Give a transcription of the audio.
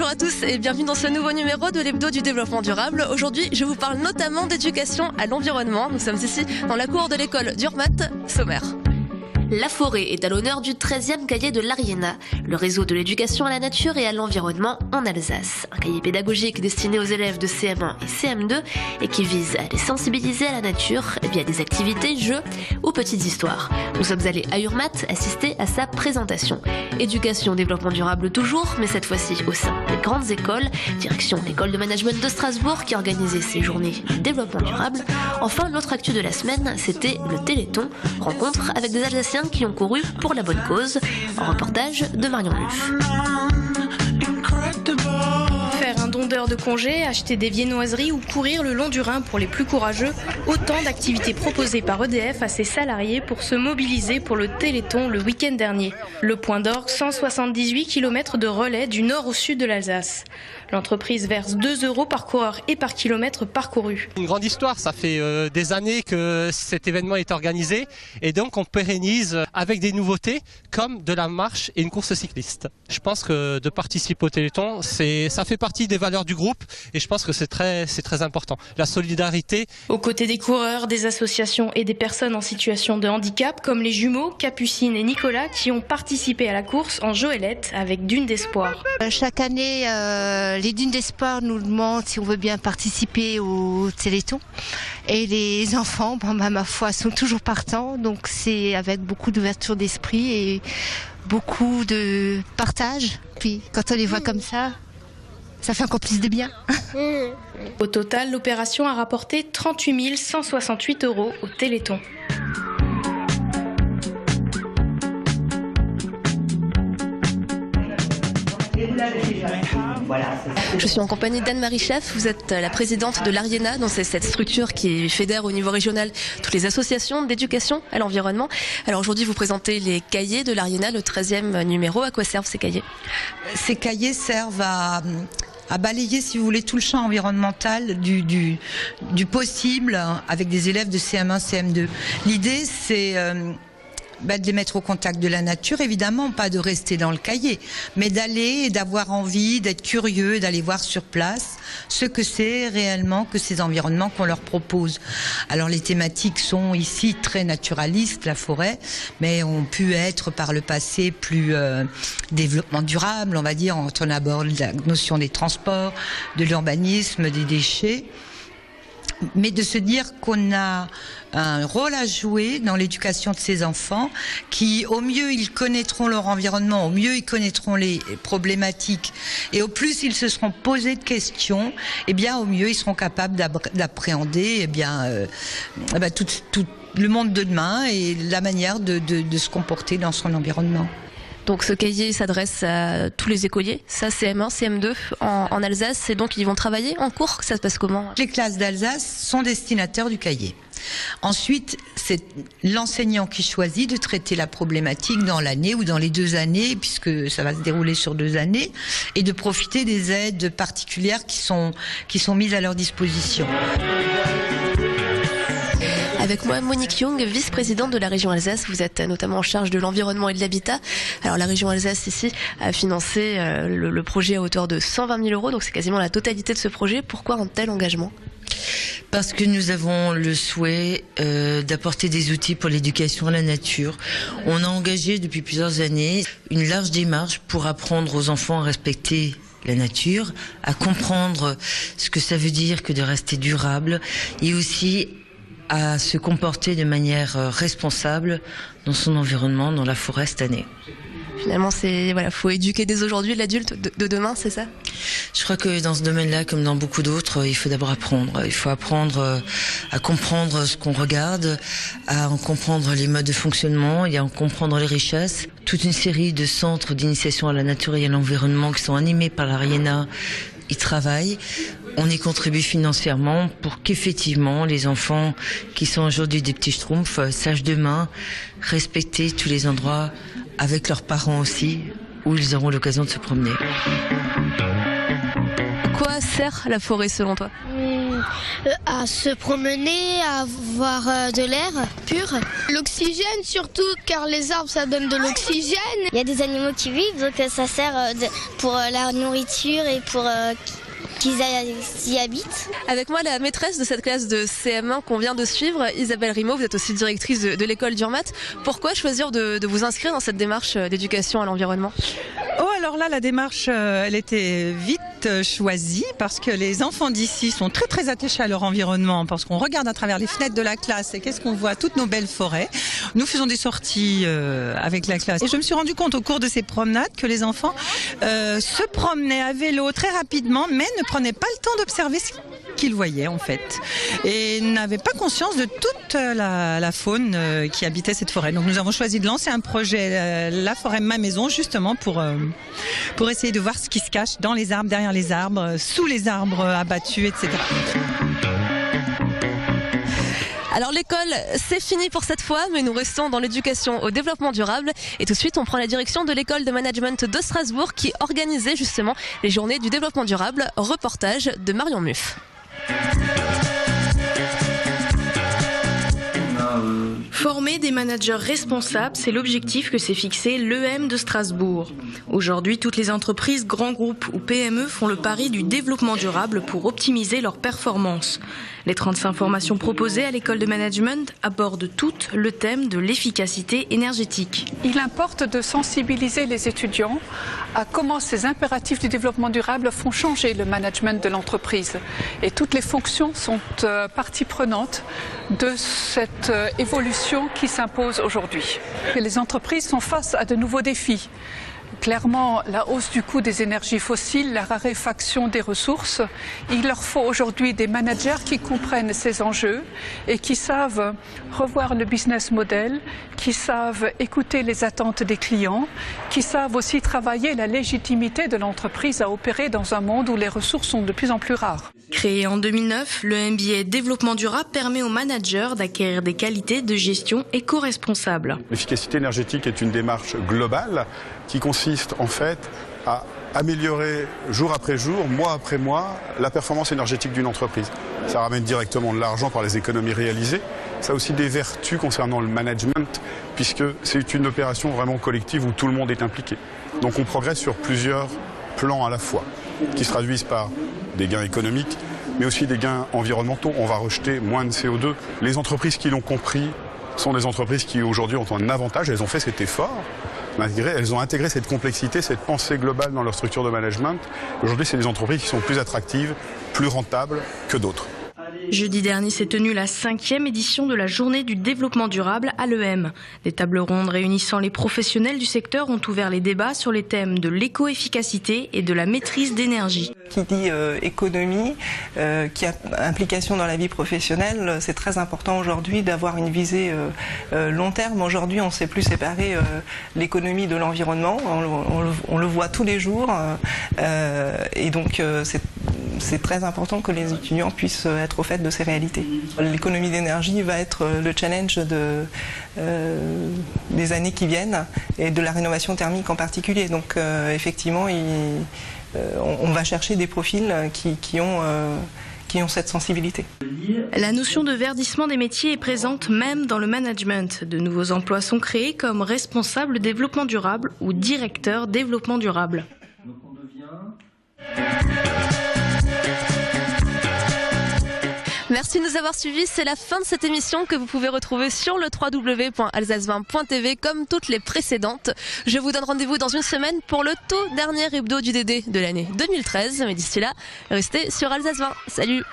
Bonjour à tous et bienvenue dans ce nouveau numéro de l'Hebdo du développement durable. Aujourd'hui, je vous parle notamment d'éducation à l'environnement. Nous sommes ici dans la cour de l'école d'Urmat, Sommaire. La forêt est à l'honneur du 13e cahier de l'Ariena, le réseau de l'éducation à la nature et à l'environnement en Alsace. Un cahier pédagogique destiné aux élèves de CM1 et CM2 et qui vise à les sensibiliser à la nature via des activités, jeux ou petites histoires. Nous sommes allés à Urmat assister à sa présentation. Éducation, développement durable toujours, mais cette fois-ci au sein des grandes écoles. Direction l'école de management de Strasbourg qui organisait ces journées de développement durable. Enfin, l'autre actu de la semaine, c'était le Téléthon, rencontre avec des Alsaciens qui ont couru pour la bonne cause. Un reportage de Marion Luff. Faire un don d'heures de congé, acheter des viennoiseries ou courir le long du Rhin pour les plus courageux, autant d'activités proposées par EDF à ses salariés pour se mobiliser pour le Téléthon le week-end dernier. Le point d'orgue, 178 km de relais du nord au sud de l'Alsace. L'entreprise verse 2 € par coureur et par kilomètre parcouru. Une grande histoire, ça fait des années que cet événement est organisé et donc on pérennise avec des nouveautés comme de la marche et une course cycliste. Je pense que de participer au Téléthon, ça fait partie des valeurs du groupe et je pense que c'est très important. La solidarité. Aux côtés des coureurs, des associations et des personnes en situation de handicap comme les jumeaux Capucine et Nicolas qui ont participé à la course en joëlette avec Dune d'Espoir. Chaque année, les Dunes d'Espoir nous demandent si on veut bien participer au Téléthon. Et les enfants, ma foi, sont toujours partants. Donc c'est avec beaucoup d'ouverture d'esprit et beaucoup de partage. Puis quand on les voit comme ça fait encore plus de bien. Au total, l'opération a rapporté 38 168 € au Téléthon. Je suis en compagnie d'Anne-Marie Chef, vous êtes la présidente de l'Ariena, donc c'est cette structure qui fédère au niveau régional toutes les associations d'éducation à l'environnement. Alors aujourd'hui vous présentez les cahiers de l'Ariena, le 13e numéro. À quoi servent ces cahiers ? Ces cahiers servent à balayer, si vous voulez, tout le champ environnemental du possible avec des élèves de CM1, CM2. L'idée, c'est de les mettre au contact de la nature, évidemment, pas de rester dans le cahier, mais d'aller et d'avoir envie, d'être curieux, d'aller voir sur place ce que c'est réellement que ces environnements qu'on leur propose. Alors les thématiques sont ici très naturalistes, la forêt, mais ont pu être par le passé plus développement durable, on va dire, quand on aborde la notion des transports, de l'urbanisme, des déchets. Mais de se dire qu'on a un rôle à jouer dans l'éducation de ces enfants qui, au mieux, ils connaîtront leur environnement, au mieux, ils connaîtront les problématiques et au plus, ils se seront posés de questions, eh bien, au mieux, ils seront capables d'appréhender tout le monde de demain et la manière de se comporter dans son environnement. Donc ce cahier s'adresse à tous les écoliers, ça CM1, CM2 en Alsace, et donc ils vont travailler en cours, ça se passe comment ? Les classes d'Alsace sont destinataires du cahier. Ensuite, c'est l'enseignant qui choisit de traiter la problématique dans l'année ou dans les 2 années, puisque ça va se dérouler sur 2 années, et de profiter des aides particulières qui sont mises à leur disposition. Avec moi, Monique Young, vice-présidente de la région Alsace. Vous êtes notamment en charge de l'environnement et de l'habitat. Alors la région Alsace ici a financé le projet à hauteur de 120 000 €, donc c'est quasiment la totalité de ce projet. Pourquoi un tel engagement ? Parce que nous avons le souhait d'apporter des outils pour l'éducation à la nature. On a engagé depuis plusieurs années une large démarche pour apprendre aux enfants à respecter la nature, à comprendre ce que ça veut dire que de rester durable et aussi à se comporter de manière responsable dans son environnement, dans la forêt cette année. Finalement, faut éduquer dès aujourd'hui l'adulte de demain, c'est ça ? Je crois que dans ce domaine-là, comme dans beaucoup d'autres, il faut d'abord apprendre. Il faut apprendre à comprendre ce qu'on regarde, à en comprendre les modes de fonctionnement et à en comprendre les richesses. Toute une série de centres d'initiation à la nature et à l'environnement qui sont animés par l'Ariena, ils travaillent. On y contribue financièrement pour qu'effectivement les enfants qui sont aujourd'hui des petits schtroumpfs sachent demain respecter tous les endroits avec leurs parents aussi où ils auront l'occasion de se promener. quoi sert la forêt selon toi? À se promener, à avoir de l'air pur. L'oxygène surtout, car les arbres ça donne de l'oxygène. Il y a des animaux qui vivent, donc ça sert pour la nourriture et pour qu'ils y habitent. Avec moi, la maîtresse de cette classe de CM1 qu'on vient de suivre, Isabelle Rimaud, vous êtes aussi directrice de l'école d'Urmat. Pourquoi choisir de vous inscrire dans cette démarche d'éducation à l'environnement? Oh, alors là, la démarche, elle était vite choisie parce que les enfants d'ici sont très très attachés à leur environnement, parce qu'on regarde à travers les fenêtres de la classe et qu'est-ce qu'on voit? Toutes nos belles forêts. Nous faisons des sorties avec la classe et je me suis rendu compte au cours de ces promenades que les enfants se promenaient à vélo très rapidement, mais ne prenaient pas le temps d'observer ce qu'ils voyaient en fait, et n'avaient pas conscience de toute la faune qui habitait cette forêt. Donc nous avons choisi de lancer un projet, la forêt Ma Maison, justement pour essayer de voir ce qui se cache dans les arbres, derrière les arbres, sous les arbres abattus, etc. Alors l'école, c'est fini pour cette fois, mais nous restons dans l'éducation au développement durable. Et tout de suite, on prend la direction de l'école de management de Strasbourg qui organisait justement les journées du développement durable. Reportage de Marion Muff. Former des managers responsables, c'est l'objectif que s'est fixé l'EM de Strasbourg. Aujourd'hui, toutes les entreprises, grands groupes ou PME font le pari du développement durable pour optimiser leurs performances. Les 35 formations proposées à l'école de management abordent toutes le thème de l'efficacité énergétique. Il importe de sensibiliser les étudiants à comment ces impératifs du développement durable font changer le management de l'entreprise. Et toutes les fonctions sont partie prenante de cette évolution qui s'impose aujourd'hui. Les entreprises sont face à de nouveaux défis. Clairement, la hausse du coût des énergies fossiles, la raréfaction des ressources. Il leur faut aujourd'hui des managers qui comprennent ces enjeux et qui savent revoir le business model, qui savent écouter les attentes des clients, qui savent aussi travailler la légitimité de l'entreprise à opérer dans un monde où les ressources sont de plus en plus rares. Créé en 2009, le MBA Développement durable permet aux managers d'acquérir des qualités de gestion éco-responsable. L'efficacité énergétique est une démarche globale qui consiste en fait à améliorer jour après jour, mois après mois, la performance énergétique d'une entreprise. Ça ramène directement de l'argent par les économies réalisées. Ça a aussi des vertus concernant le management, puisque c'est une opération vraiment collective où tout le monde est impliqué. Donc on progresse sur plusieurs plans à la fois, qui se traduisent par des gains économiques, mais aussi des gains environnementaux. On va rejeter moins de CO2. Les entreprises qui l'ont compris sont des entreprises qui aujourd'hui ont un avantage. Elles ont fait cet effort. Elles ont intégré cette complexité, cette pensée globale dans leur structure de management. Aujourd'hui, c'est des entreprises qui sont plus attractives, plus rentables que d'autres. Jeudi dernier s'est tenue la 5e édition de la journée du développement durable à l'EM. Des tables rondes réunissant les professionnels du secteur ont ouvert les débats sur les thèmes de l'éco-efficacité et de la maîtrise d'énergie. Qui dit économie, qui a implication dans la vie professionnelle, c'est très important aujourd'hui d'avoir une visée long terme. Aujourd'hui, on ne sait plus séparer l'économie de l'environnement, on le voit tous les jours, et donc c'est très important que les étudiants puissent être au fait de ces réalités. L'économie d'énergie va être le challenge des années qui viennent et de la rénovation thermique en particulier. Donc effectivement, on va chercher des profils qui ont cette sensibilité. La notion de verdissement des métiers est présente même dans le management. De nouveaux emplois sont créés comme responsable développement durable ou directeur développement durable. Merci de nous avoir suivis, c'est la fin de cette émission que vous pouvez retrouver sur le www.alsace20.tv comme toutes les précédentes. Je vous donne rendez-vous dans une semaine pour le tout dernier hebdo du DD de l'année 2013, mais d'ici là, restez sur Alsace 20. Salut!